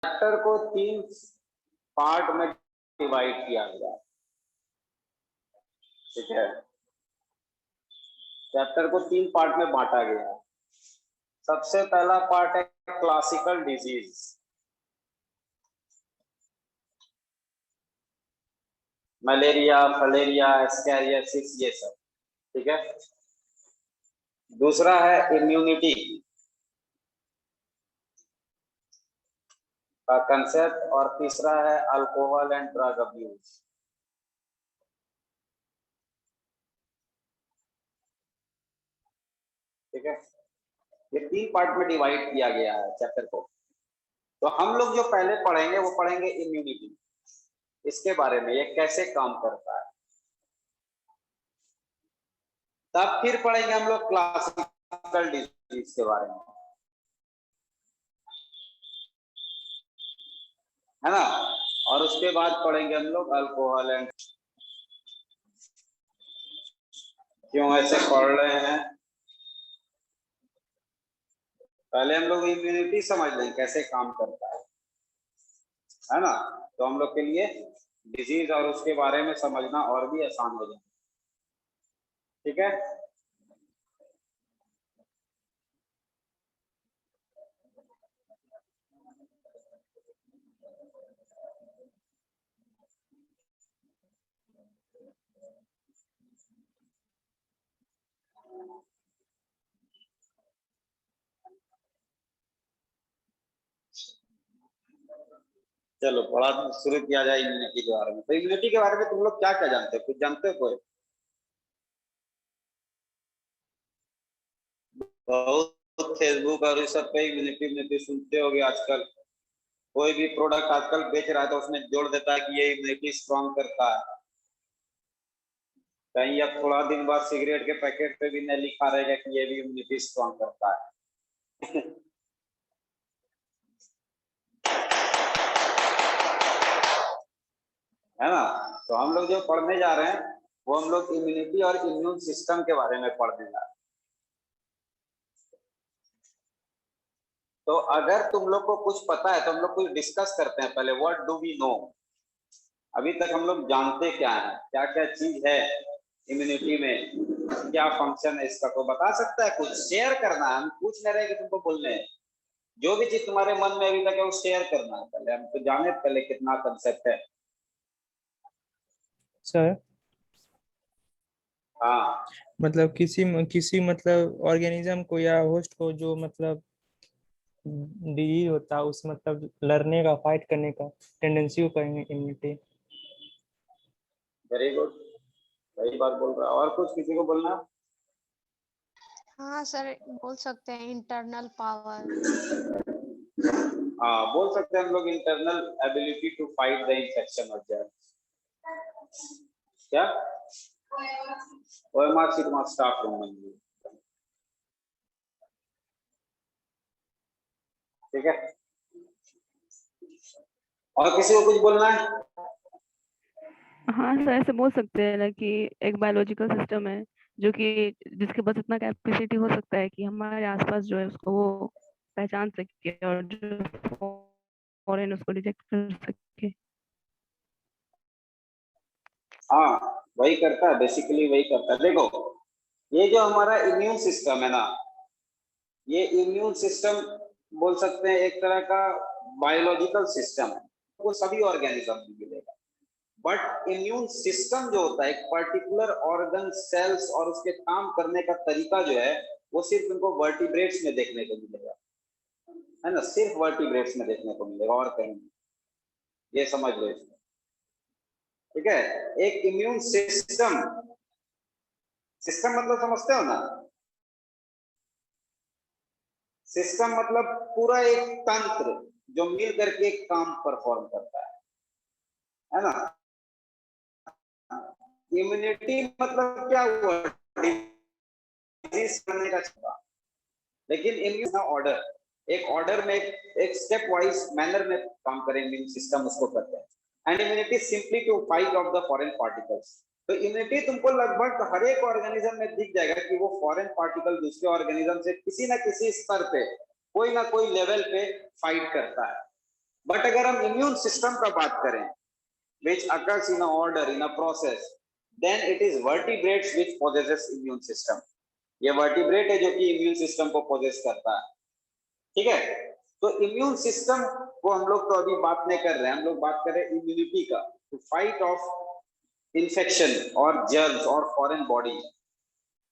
Chapter को 3 part में divide किया गया, ठीक है। चैप्टर को 3 पार्ट में बांटा गया। सबसे पहला पार्ट है क्लासिकल डिजीज, मलेरिया, फलेरिया, एस्कैरियोसिस, ये सब, ठीक है। दूसरा है इम्यूनिटी का कंसेप्ट, और तीसरा है अल्कोहल एंड ड्रग अब्यूज। ठीक है, ये 3 पार्ट में डिवाइड किया गया है चैप्टर को। तो हम लोग जो पहले पढ़ेंगे वो पढ़ेंगे इम्यूनिटी, इसके बारे में, ये कैसे काम करता है। तब फिर पढ़ेंगे हम लोग क्लासिकल डिजीज के बारे में, है ना। और उसके बाद पढ़ेंगे हम लोग अल्कोहल एंड, क्यों ऐसे पढ़ रहे हैं, पहले हम लोग इम्यूनिटी समझ लें कैसे काम करता है ना। तो हम लोग के लिए डिजीज और उसके बारे में समझना और भी आसान हो जाए, ठीक है। चलो पढ़ा शुरू किया जाए इम्यूनिटी के बारे में। तो इम्यूनिटी के बारे में तुम लोग क्या क्या जानते हो, कुछ जानते हो कोई? बहुत फेसबुक और इस सब पे इम्यूनिटी सुनते होगे आजकल। कोई भी प्रोडक्ट आजकल बेच रहा है तो उसमें जोड़ देता है कि ये इम्यूनिटी स्ट्रॉन्ग करता है। कहीं अब थोड़ा दिन बाद सिगरेट के पैकेट पे भी नहीं लिखा रहेगा कि ये भी इम्यूनिटी स्ट्रॉन्ग करता है। है ना। तो हम लोग जो पढ़ने जा रहे हैं वो हम लोग इम्यूनिटी और इम्यून सिस्टम के बारे में पढ़ने जा रहे हैं। तो अगर तुम लोग को कुछ पता है तो हम लोग कुछ डिस्कस करते हैं पहले, व्हाट डू वी नो। अभी तक हम लोग जानते क्या है, क्या क्या चीज है इम्यूनिटी में, क्या फंक्शन है इसका, को बता सकता है? कुछ शेयर करना है, हम पूछ नहीं रहे कि तुमको बोलने है। जो भी चीज तुम्हारे मन में अभी तक है वो शेयर करना है पहले, हम तो जाने पहले कितना कंसेप्ट है। सर हाँ, मतलब किसी मतलब ऑर्गेनिज्म को या होस्ट को जो मतलब डिजीज होता है उस मतलब लड़ने का, फाइट करने का टेंडेंसी को कहेंगे इम्यूनिटी। वेरी गुड, सही बात बोल रहा है। और कुछ किसी को बोलना? हाँ सर, बोल सकते हैं इंटरनल पावर। हाँ, बोल सकते हैं हम लोग internal ability to fight the infection और जर्म्स। क्या OMR शीट में स्टाफ रूम में, ठीक है। और किसी को कुछ बोलना है? हाँ सर, ऐसे बोल सकते हैं ना कि एक बायोलॉजिकल सिस्टम है जो कि जिसके पास इतना कैपेसिटी हो सकता है कि हमारे आसपास जो है उसको वो पहचान सके और जो फॉरेन उसको डिटेक्ट कर सके। हाँ, वही करता है, बेसिकली वही करता है। देखो, ये जो हमारा इम्यून सिस्टम है ना, ये इम्यून सिस्टम बोल सकते हैं एक तरह का बायोलॉजिकल सिस्टम है, वो सभी ऑर्गेनिज्म में मिलेगा। बट इम्यून सिस्टम जो होता है एक पर्टिकुलर ऑर्गन, सेल्स और उसके काम करने का तरीका जो है वो सिर्फ उनको वर्टिब्रेट्स में देखने को मिलेगा, है ना। सिर्फ वर्टिब्रेट्स में देखने को मिलेगा और कहीं नहीं, ये समझ लो इसमें, ठीक है। एक इम्यून सिस्टम, सिस्टम मतलब समझते हो ना, सिस्टम मतलब पूरा एक तंत्र जो मिल करके एक काम परफॉर्म करता है ना। इम्यूनिटी मतलब क्या हुआ, डिजीज करने का चक्कर। लेकिन इम्यून का ऑर्डर, एक ऑर्डर में एक स्टेप वाइज मैनर में काम करें इम्यून सिस्टम, उसको करते हैं। And immunity simply to fight off the foreign particles. तो इम्यूनिटी तुमको लगभग हर एक ऑर्गेनिज्म में दिख जाएगा कि वो फॉरेन पार्टिकल दूसरे ऑर्गेनिज्म से किसी ना किसी स्तर पे, कोई ना कोई लेवल पे फाइट करता है। बट अगर हम इम्यून सिस्टम का बात करें, which occurs in a order, in a process, then it is vertebrates which possesses immune system. ये वर्टिब्रेट है जो कि इम्यून सिस्टम को पोजेस करता है, ठीक है। तो इम्यून सिस्टम को हम लोग तो अभी बात नहीं कर रहे हैं, हम लोग बात कर रहे हैं इम्यूनिटी का, टू फाइट ऑफ इन्फेक्शन और जर्म्स और फॉरेन बॉडी।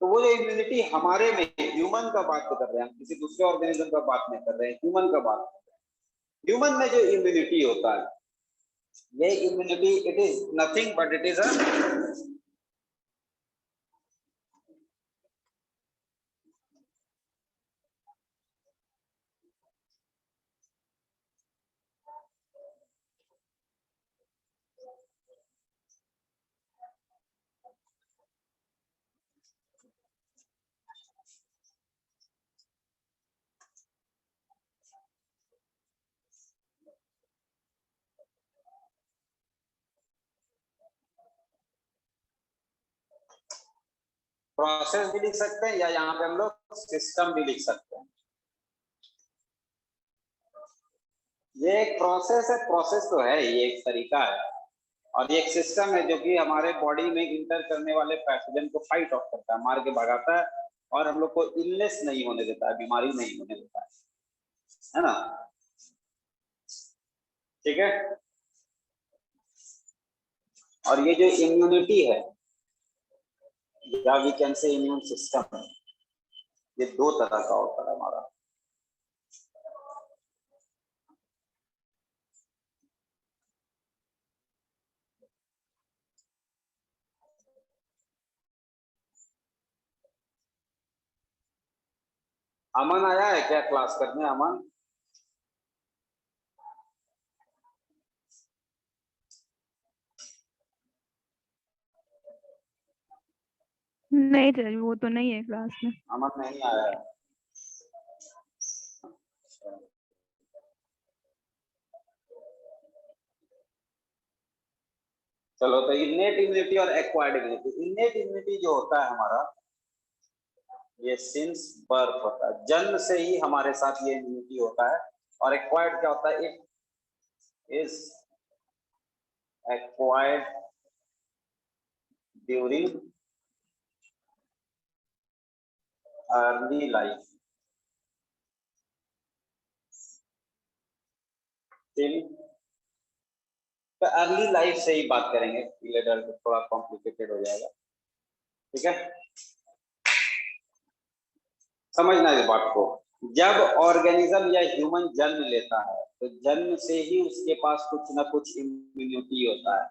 तो वो जो इम्यूनिटी हमारे में, ह्यूमन का बात कर रहे हैं, हम किसी दूसरे ऑर्गेनिज्म का बात नहीं कर रहे हैं, ह्यूमन का बात कर रहे हैं। ह्यूमन में जो इम्यूनिटी होता है, ये immunity it is nothing but it is a process भी लिख सकते हैं, या यहाँ पे हम लोग सिस्टम भी लिख सकते हैं। ये एक प्रोसेस है, प्रोसेस तो है, ये एक तरीका है, और ये एक सिस्टम है जो कि हमारे बॉडी में इंटर करने वाले पैथोजन को फाइट ऑफ करता है, मार के भगाता है, और हम लोग को इलनेस नहीं होने देता है, बीमारी नहीं होने देता है ना, ठीक है। और ये जो इम्यूनिटी है, या we can say immune system, ये दो तरह का होता है हमारा। अमन आया है क्या क्लास करने? अमन नहीं सर, वो तो नहीं है क्लास में। अमन नहीं आया है। चलो, तो इनेट इम्यूनिटी और एक्वायर्ड इम्यूनिटी। इनेट इम्यूनिटी जो होता है हमारा, ये सिंस बर्थ होता है, जन्म से ही हमारे साथ ये इम्यूनिटी होता है। और एक्वायर्ड क्या होता है? It is acquired during early life till, तो अर्ली लाइफ से ही बात करेंगे, एडल्ट थोड़ा कॉम्प्लिकेटेड हो जाएगा, ठीक है। समझना इस बात को, जब ऑर्गेनिज्म या ह्यूमन जन्म लेता है तो जन्म से ही उसके पास कुछ ना कुछ इम्यूनिटी होता है।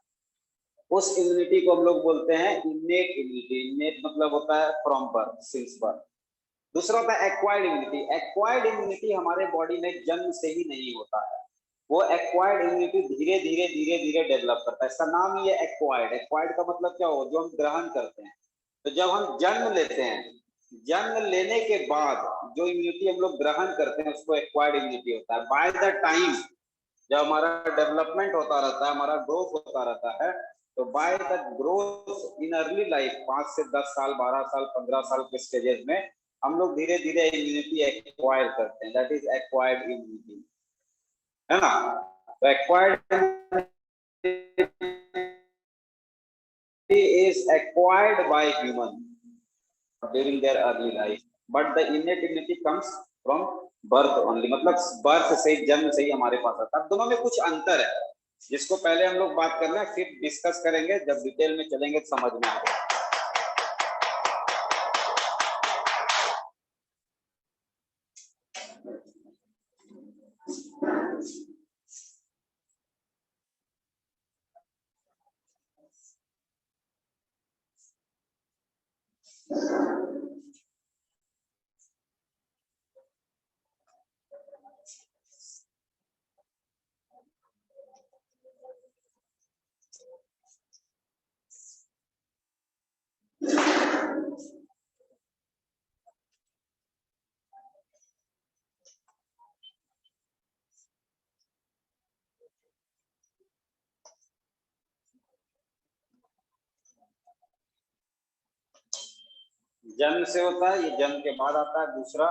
उस इम्यूनिटी को हम लोग बोलते हैं इनेट इम्यूनिटी। इनेट मतलब होता है फ्रॉम बर्थ, सिंस बर्थ। दूसरा होता है एक्वायर्ड इम्यूनिटी। एक्वायर्ड इम्यूनिटी हमारे बॉडी में जन्म से ही नहीं होता है, वो एक्वायर्ड इम्यूनिटी धीरे धीरे धीरे धीरे डेवलप करता है, इसका नाम ही है एक्वायर्ड। एक्वायर्ड का मतलब क्या हो? जो हम ग्रहण करते हैं। तो जब हम जन्म लेते हैं, जन्म लेने के बाद जो इम्यूनिटी हम लोग ग्रहण करते हैं उसको एक्वायर्ड इम्यूनिटी होता है। बाय द टाइम जब हमारा डेवलपमेंट होता रहता है, हमारा ग्रोथ होता रहता है, तो by the growth in early life 5 से 10 साल, 12 साल, 15 साल के स्टेजेस में हम लोग धीरे धीरे इम्यूनिटी एक्वायर करते हैं, दैट इज एक्वायर्ड इम्यूनिटी, है ना। तो acquired is acquired by human during their early life, but the innate immunity comes from birth only, मतलब बर्थ से, जन्म से ही हमारे पास आता है। दोनों में कुछ अंतर है जिसको पहले हम लोग बात करना है, फिर डिस्कस करेंगे, जब डिटेल में चलेंगे समझ में आएगा। जन्म से होता है, ये जन्म के बाद आता है। दूसरा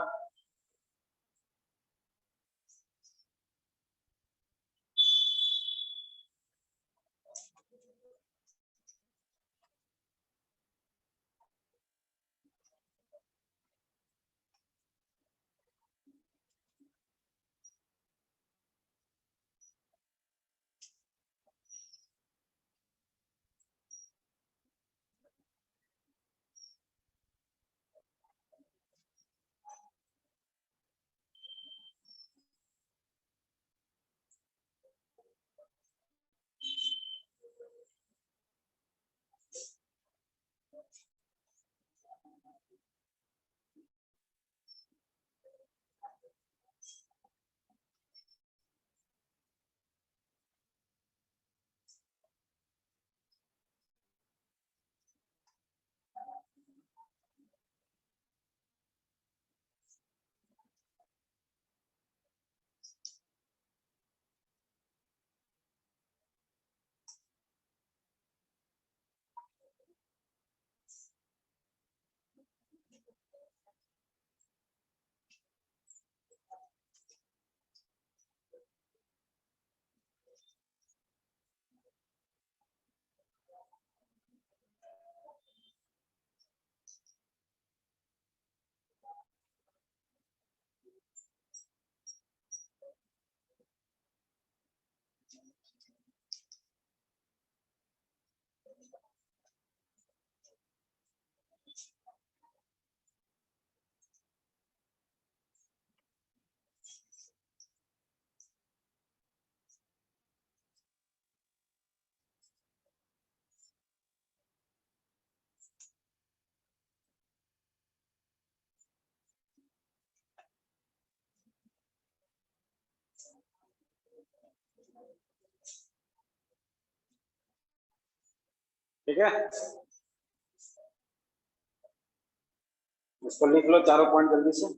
ठीक है, इसको लिख लो चारों पॉइंट जल्दी से।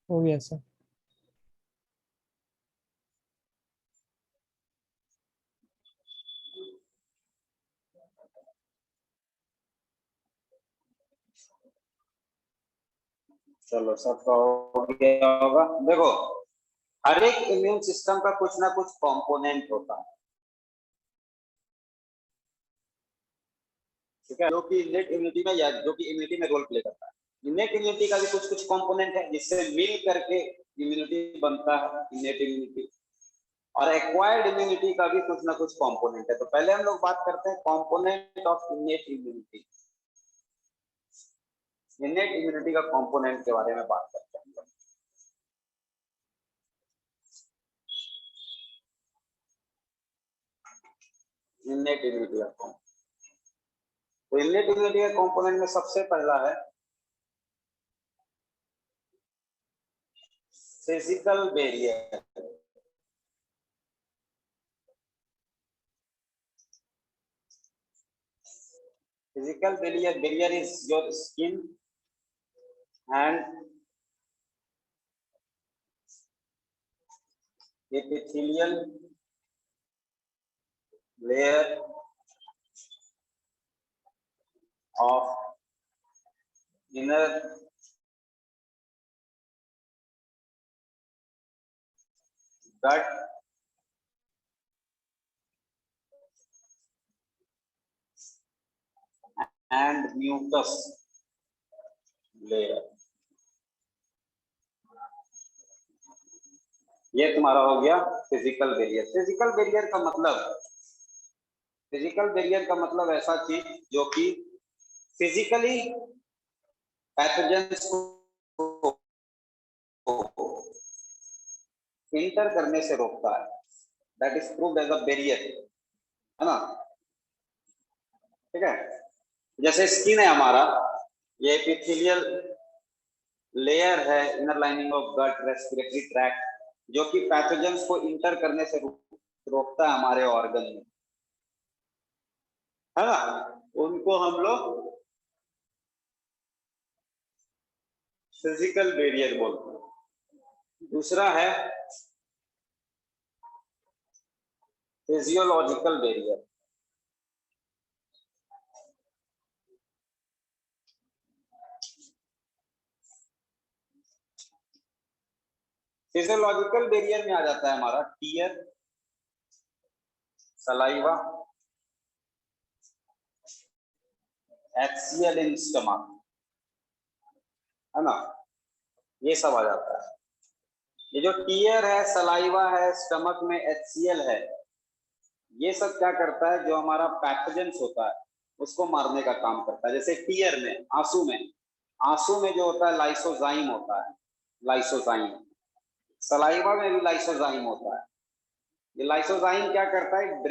हो गया सर। चलो सबका हो गया होगा। देखो, हर एक इम्यून सिस्टम का कुछ ना कुछ कंपोनेंट होता है, ठीक है, जो कि इनेट इम्यूनिटी में या जो कि इम्यूनिटी में रोल प्ले करता है। इनेट इम्यूनिटी का भी कुछ कुछ कंपोनेंट है जिससे मिल करके इम्यूनिटी बनता है, इनेट इम्यूनिटी। और एक्वायर्ड इम्यूनिटी का भी कुछ ना कुछ कंपोनेंट है। तो पहले हम लोग बात करते हैं component of innate immunity. Innate immunity का कंपोनेंट के बारे में बात करते हैं। इनेट इम्यूनिटी का कंपोनेंट, तो इनेट इम्यूनिटी के कंपोनेंट में सबसे पहला है physical barrier. Physical barrier is your skin and epithelial layer of inner gut and mucus layer। ये तुम्हारा हो गया फिजिकल बैरियर। फिजिकल बैरियर का मतलब ऐसा चीज जो कि फिजिकली पैथोजेंस को इंटर करने से रोकता है। That is proved as a barrier, है ना। ठीक है, जैसे स्किन है हमारा, ये एपिथेलियल लेयर है, inner lining of gut respiratory tract, जो कि पैथोजेंस को इंटर करने से रोकता है हमारे ऑर्गन में, है ना। उनको हम लोग फिजिकल बैरियर बोलते हैं। दूसरा है फिजियोलॉजिकल बैरियर। फिजियोलॉजिकल बैरियर में आ जाता है हमारा tear, saliva, HCl in stomach, है ना, ये सब आ जाता है। ये जो टीयर है, सलाइवा है, स्टमक में HCl है, ये सब क्या करता है, जो हमारा पैथोजेंस होता है उसको मारने का काम करता है। जैसे टीयर में, आंसू में जो होता है लाइसोजाइम होता है, लाइसोजाइम। सलाइवा में भी लाइसोजाइम होता है। ये लाइसोजाइम क्या करता है,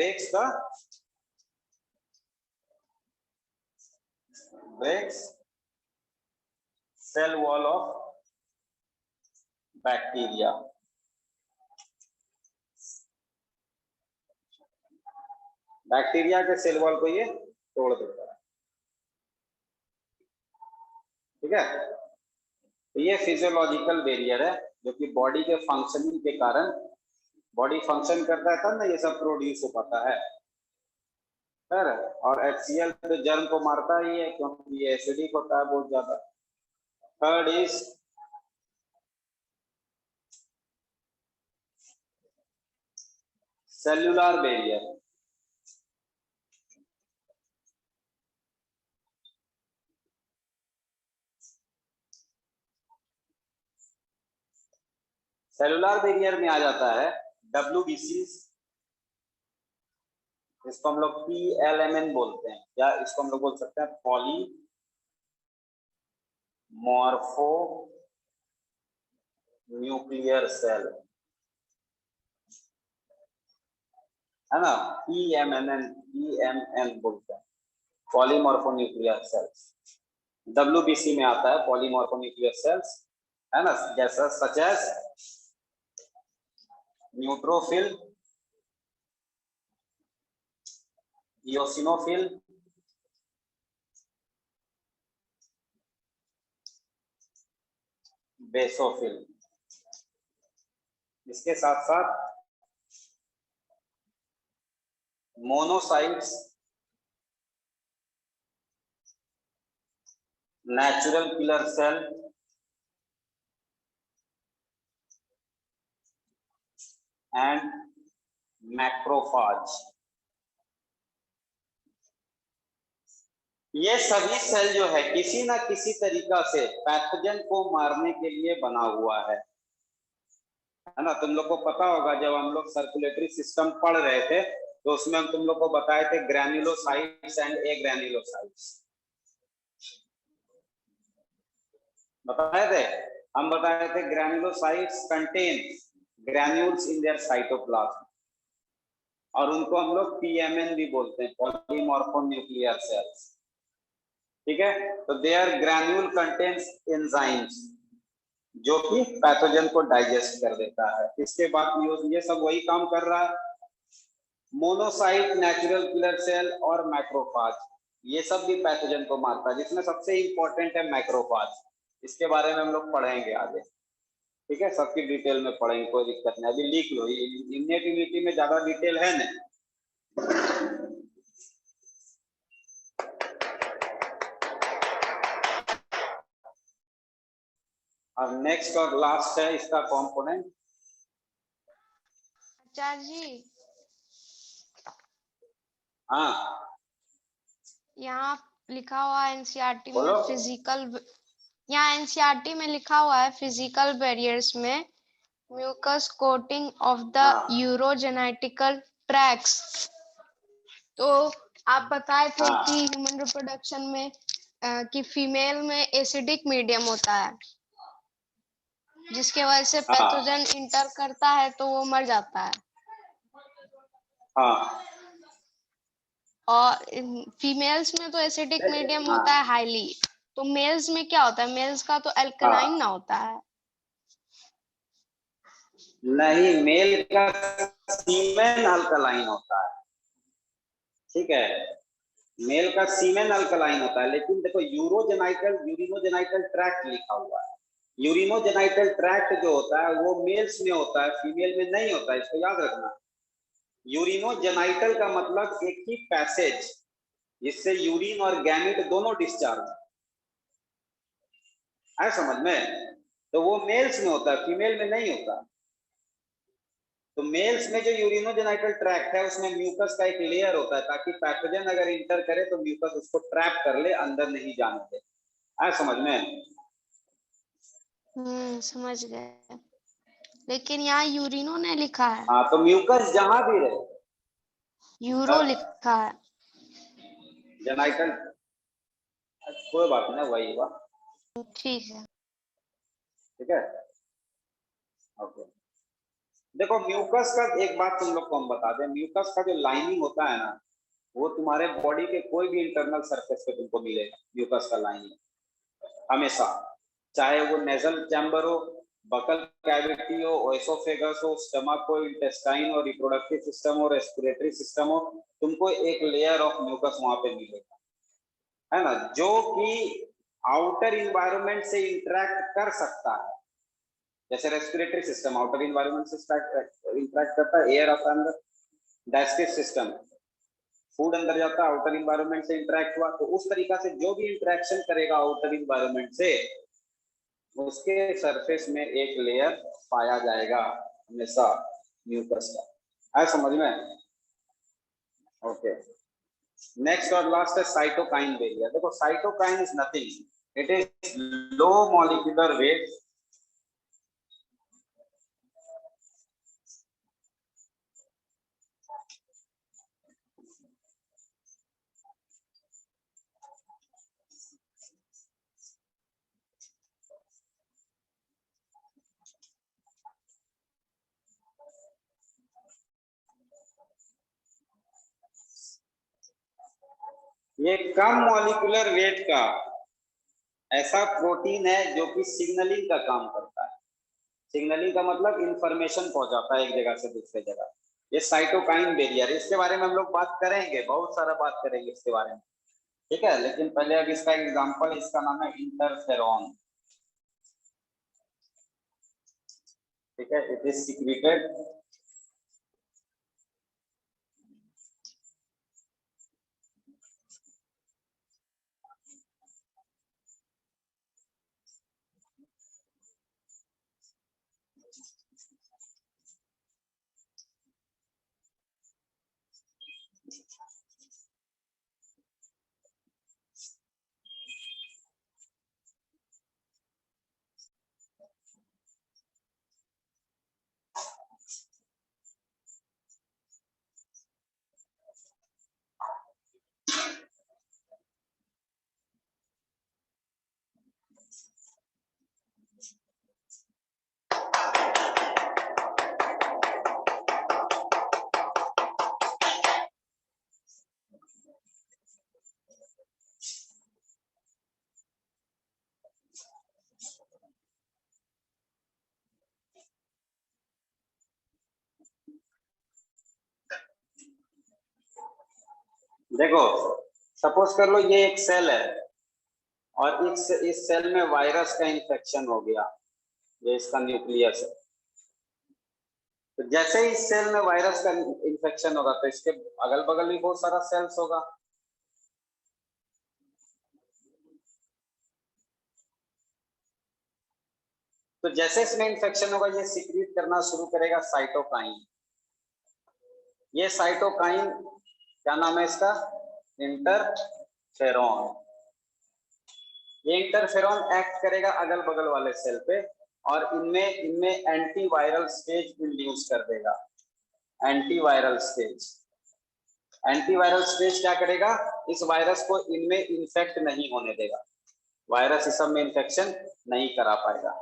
breaks cell wall of bacteria के सेल वॉल को ये तोड़ देता है। ठीक है, तो ये फिजियोलॉजिकल बैरियर है जो कि बॉडी के फंक्शनिंग के कारण, बॉडी फंक्शन करता है तब ना ये सब प्रोड्यूस हो पाता है सर। और HCl तो जर्म को मारता ही है क्योंकि ये एसिडिक होता है बहुत ज्यादा। Third is cellular barrier. Cellular barrier में आ जाता है WBC, इसको हम लोग PLMN बोलते हैं, या इसको हम लोग बोल सकते हैं पॉली मॉर्फो न्यूक्लियर सेल, है ना। PMN बोलते हैं, पॉलीमॉर्फो न्यूक्लियर सेल्स। WBC में आता है पॉलीमॉर्फो न्यूक्लियर सेल्स, है ना, जैसा such as neutrophil, eosinophil, basophil. इसके साथ साथ monocytes, natural killer cell, and macrophage. ये सभी सेल जो है किसी ना किसी तरीका से पैथोजन को मारने के लिए बना हुआ है ना। तुम लोग को पता होगा जब हम लोग सर्कुलेटरी सिस्टम पढ़ रहे थे तो उसमें हम तुम लोग को बताए थे ग्रैन्युलोसाइट्स एंड एग्रैन्युलोसाइट्स, बताए थे। हम बताए थे granulocytes contain granules in their cytoplasm, और उनको हम लोग PMN भी बोलते हैं, पॉलीमॉर्फो न्यूक्लियर सेल्स। ठीक है, तो देयर ग्रैन्यूल कंटेन्स एंजाइम्स जो कि पैथोजन को डाइजेस्ट कर देता है। इसके बाद ये सब वही काम कर रहा है। मोनोसाइट, नेचुरल किलर सेल और मैक्रोफाज, ये सब भी पैथोजन को मारता है, जिसमें सबसे इंपॉर्टेंट है मैक्रोफाज। इसके बारे में हम लोग पढ़ेंगे आगे, ठीक है, सबकी डिटेल में पढ़ेंगे, कोई दिक्कत नहीं। अभी लिख लो, इम्यूनिटी इम्यूनिटी में ज्यादा डिटेल है नहीं। और नेक्स्ट और लास्ट है इसका कंपोनेंट। आचार्य जी, हाँ, यहाँ लिखा हुआ है NCERT बोलो। में फिजिकल, यहाँ NCERT में लिखा हुआ है फिजिकल बैरियर्स में म्यूकस कोटिंग ऑफ द हाँ। यूरोजेनेटिकल ट्रैक्स। तो आप बताए थे हाँ। कि ह्यूमन रिप्रोडक्शन में कि फीमेल में एसिडिक मीडियम होता है, जिसके वजह से पैथोजन इंटर करता है तो वो मर जाता है। हाँ। और फीमेल्स में तो एसिडिक मीडियम होता है हाईली, तो मेल्स में क्या होता है? मेल्स का तो अल्कलाइन ना होता है। नहीं, मेल का सीमेन अल्कलाइन होता है, ठीक है, मेल का सीमेन अल्कलाइन होता है। लेकिन देखो यूरिनोजेनाइटल ट्रैक्ट लिखा हुआ है। यूरिनोजेनाइटल ट्रैक्ट जो होता है वो मेल्स में होता है, फीमेल में नहीं होता है, इसको याद रखना। यूरिनोजेनाइटल का मतलब एक ही पैसेज जिससे यूरिन और गैमेट दोनों डिस्चार्ज है, समझ में। तो वो मेल्स में होता है, फीमेल में नहीं होता। तो मेल्स में जो यूरिनोजेनाइटल ट्रैक्ट है उसमें म्यूकस का एक लेयर होता है, ताकि पैथोजन अगर इंटर करे तो म्यूकस उसको ट्रैप कर ले, अंदर नहीं जाने दे। है समझ में? समझ गए। लेकिन यहाँ यूरिनो ने लिखा है। हाँ, तो म्यूकस जहां भी रहे, यूरो लिखा है। जेनाइटल, कोई बात नहीं, वही हुआ। ठीक है, ठीक है, ओके। देखो म्यूकस का एक बात तुम लोग को हम बता दें, म्यूकस का जो लाइनिंग होता है ना, वो तुम्हारे बॉडी के कोई भी इंटरनल सरफेस पे तुमको मिलेगा। म्यूकस का लाइनिंग हमेशा, चाहे वो नेजल चैम्बर हो, बकल कैविटी हो, ओएसोफेगस हो, स्टमक हो, इंटेस्टाइन हो, रिप्रोडक्टिव सिस्टम हो, रेस्पिरेटरी सिस्टम हो, तुमको एक लेयर ऑफ म्यूकस वहां पे मिलेगा, है ना, जो कि आउटर इन्वायरमेंट से इंटरेक्ट कर सकता है। जैसे रेस्पिरेटरी सिस्टम आउटर इन्वायरमेंट से इंटरेक्ट करता है, एयर आता है अंदर, डाइजेस्टिव सिस्टम फूड अंदर जाता है, आउटर इन्वायरमेंट से इंटरेक्ट हुआ, तो उस तरीका से जो भी इंटरेक्शन करेगा आउटर इन्वायरमेंट से, उसके सरफेस में एक लेयर पाया जाएगा हमेशा म्यूकस का। है समझ में? ओके, नेक्स्ट और लास्ट है साइटोकाइन बैरियर। देखो cytokine is nothing, it is low molecular weight ये कम मॉलिक्यूलर वेट का ऐसा प्रोटीन है जो कि सिग्नलिंग का काम करता है। सिग्नलिंग का मतलब इंफॉर्मेशन पहुंचाता है एक जगह से दूसरे जगह। ये साइटोकाइन बैरियर, इसके बारे में हम लोग बात करेंगे, बहुत सारा बात करेंगे इसके बारे में, ठीक है। लेकिन पहले अब इसका एग्जांपल, इसका नाम है इंटरफेरॉन, ठीक है। इट इज सिक्रेटेड देखो सपोज कर लो ये एक सेल है और इस सेल में वायरस का इंफेक्शन हो गया, ये इसका न्यूक्लियस है। तो जैसे ही इस सेल में वायरस का इंफेक्शन होगा तो इसके अगल बगल भी बहुत सारा सेल्स होगा, तो जैसे इसमें इंफेक्शन होगा ये सीक्रेट करना शुरू करेगा साइटोकाइन। ये साइटोकाइन क्या नाम है इसका? इंटरफेरॉन। ये इंटरफेरॉन एक्ट करेगा अगल बगल वाले सेल पे और इनमें एंटीवायरल स्टेज इंड्यूस कर देगा। एंटीवायरल स्टेज, एंटीवायरल स्टेज क्या करेगा? इस वायरस को इनमें इंफेक्ट नहीं होने देगा, वायरस इस सब में इंफेक्शन नहीं करा पाएगा,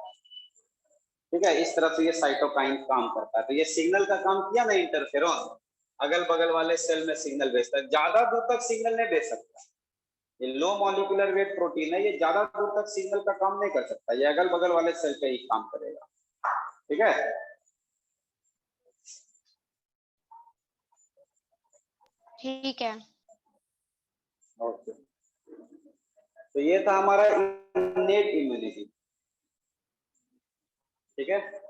ठीक है। इस तरह से ये साइटोकाइन काम करता है। तो ये सिग्नल का काम किया ना इंटरफेरॉन, अगल बगल वाले सेल में सिग्नल भेजता है। ज्यादा दूर तक सिग्नल नहीं भेज सकता, ये लो मॉलिक्यूलर वेट प्रोटीन है, ये ज्यादा दूर तक सिग्नल का काम नहीं कर सकता, ये अगल बगल वाले सेल पे ही काम करेगा, ठीक है। ठीक है। ओके, तो ये था हमारा इनेट इम्यूनिटी, ठीक है।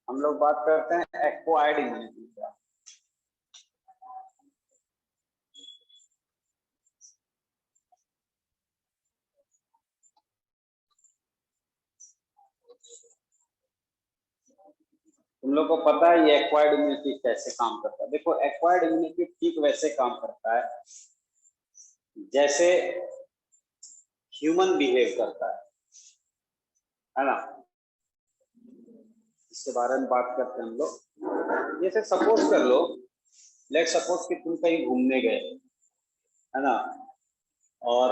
हम लोग बात करते हैं एक्वायर्ड इम्यूनिटी का। तुम लोग को पता है ये एक्वायर्ड इम्यूनिटी कैसे काम करता है? देखो एक्वायर्ड इम्यूनिटी ठीक वैसे काम करता है जैसे ह्यूमन बिहेव करता है ना, इसके बारे में बात करते हैं हम लोग। जैसे सपोज कर लो, लेट सपोज कि तुम कहीं घूमने गए, है ना, और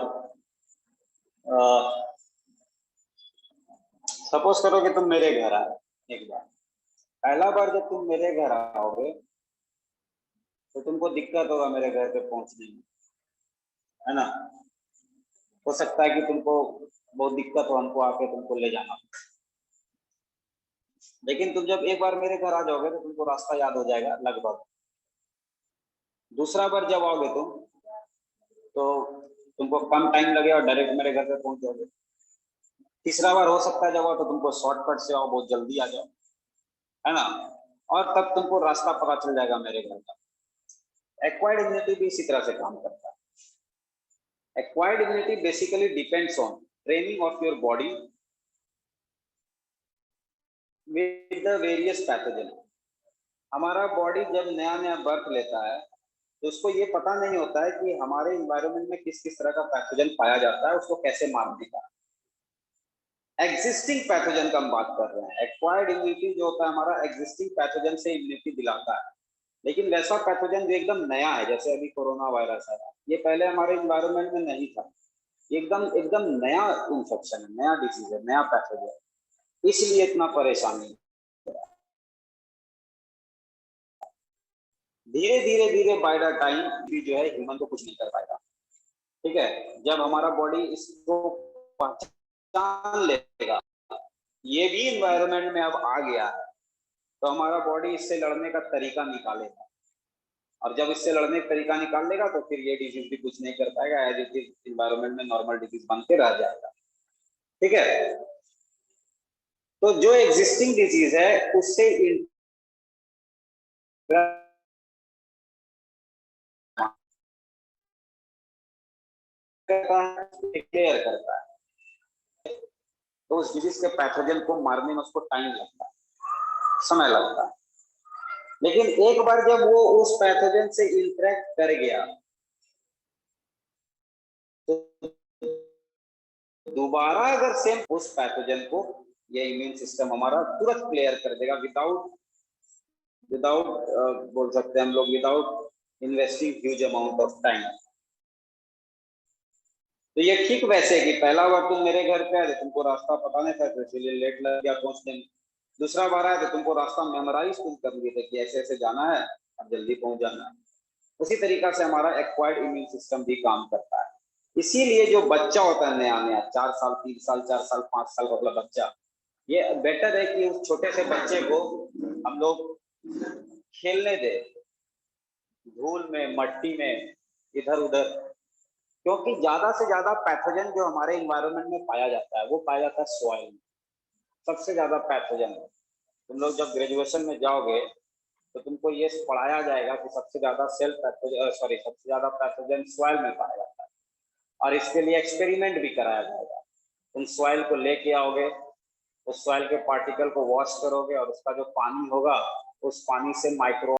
सपोज करो कि तुम मेरे घर आए एक बार। पहला बार जब तुम मेरे घर आओगे तो तुमको दिक्कत होगा मेरे घर पे पहुंचने में, है ना। हो सकता है कि तुमको बहुत दिक्कत हो हमको आके तुमको ले जाना, लेकिन तुम जब एक बार मेरे घर आ जाओगे तो तुमको रास्ता याद हो जाएगा लगभग। दूसरा बार जब आओगे तुम तो तुमको कम टाइम लगेगा और डायरेक्ट मेरे घर पे पहुंच जाओगे। तीसरा बार हो सकता है जब आओ तो तुमको शॉर्टकट से आओ, बहुत जल्दी आ जाओ, है ना, और तब तुमको रास्ता पता चल जाएगा मेरे घर का। एक्वायर्ड इम्यूनिटी भी इसी तरह से काम करता है। Acquired immunity basically depends on training of your body with the various pathogen। हमारा बॉडी जब नया नया बर्थ लेता है तो उसको ये पता नहीं होता है कि हमारे इन्वायरमेंट में किस किस तरह का पैथोजन पाया जाता है, उसको कैसे मारने का। एग्जिस्टिंग पैथोजन का हम बात कर रहे हैं। एक्वायर्ड इम्यूनिटी जो होता है हमारा एग्जिस्टिंग पैथोजन से इम्यूनिटी दिलाता है, लेकिन वैसा पैथोजन जो एकदम नया है, जैसे अभी कोरोना वायरस है, ये पहले हमारे इन्वायरमेंट में नहीं था, एकदम एकदम नया इन्फेक्शन है, नया डिसीज है, नया पैथोजन, इसलिए इतना परेशानी। धीरे धीरे धीरे बाय द टाइम भी जो है ह्यूमन को कुछ नहीं कर पाएगा, ठीक है। जब हमारा बॉडी इसको पहचान लेगा, ये भी इन्वायरमेंट में अब आ गया है, तो हमारा बॉडी इससे लड़ने का तरीका निकालेगा, और जब इससे लड़ने का तरीका निकाल लेगा तो फिर ये डिजीज भी कुछ नहीं कर पाएगा, एज इट इज इन्वायरमेंट में नॉर्मल डिजीज बन के रह जाएगा, ठीक है। तो जो एग्जिस्टिंग डिजीज है उससे डिक्लेयर करता है, तो उस डिजीज के पैथोजन को मारने में उसको टाइम लगता है, समय लगता है। लेकिन एक बार जब वो उस पैथोजन से इंटरेक्ट कर गया तो दोबारा अगर सेम उस पैथोजन को ये इम्यून सिस्टम हमारा तुरंत क्लियर कर देगा, विदाउट बोल सकते हैं हम लोग without investing huge amount of time. तो ये ठीक वैसे कि पहला बार तुम मेरे घर पे आए तो तुमको रास्ता पता नहीं था, तो इसलिए लेट लग गया पहुंचने में। दूसरा बार आए तो तुमको रास्ता मेमोराइज तुम कर लिए थे कि ऐसे ऐसे जाना है, अब जल्दी पहुंच जाना है। उसी तरीका से हमारा एक्वायर्ड इम्यून सिस्टम भी काम करता है। इसीलिए जो बच्चा होता है नया नया 4 साल 3 साल 4 साल 5 साल वाला बच्चा, ये बेटर है कि उस छोटे से बच्चे को हम लोग खेलने दे, धूल में मट्टी में इधर उधर, क्योंकि ज्यादा से ज्यादा पैथोजन जो हमारे इन्वायरमेंट में पाया जाता है वो पाया जाता है सॉइल में, सबसे ज्यादा पैथोजन। तुम लोग जब ग्रेजुएशन में जाओगे तो तुमको ये पढ़ाया जाएगा कि सबसे ज्यादा सबसे ज्यादा पैथोजन सॉइल में पाया जाता है, और इसके लिए एक्सपेरिमेंट भी कराया जाएगा। तुम सॉइल को लेके आओगे, उस सॉइल के पार्टिकल को वॉश करोगे, और उसका जो पानी होगा उस पानी से माइक्रो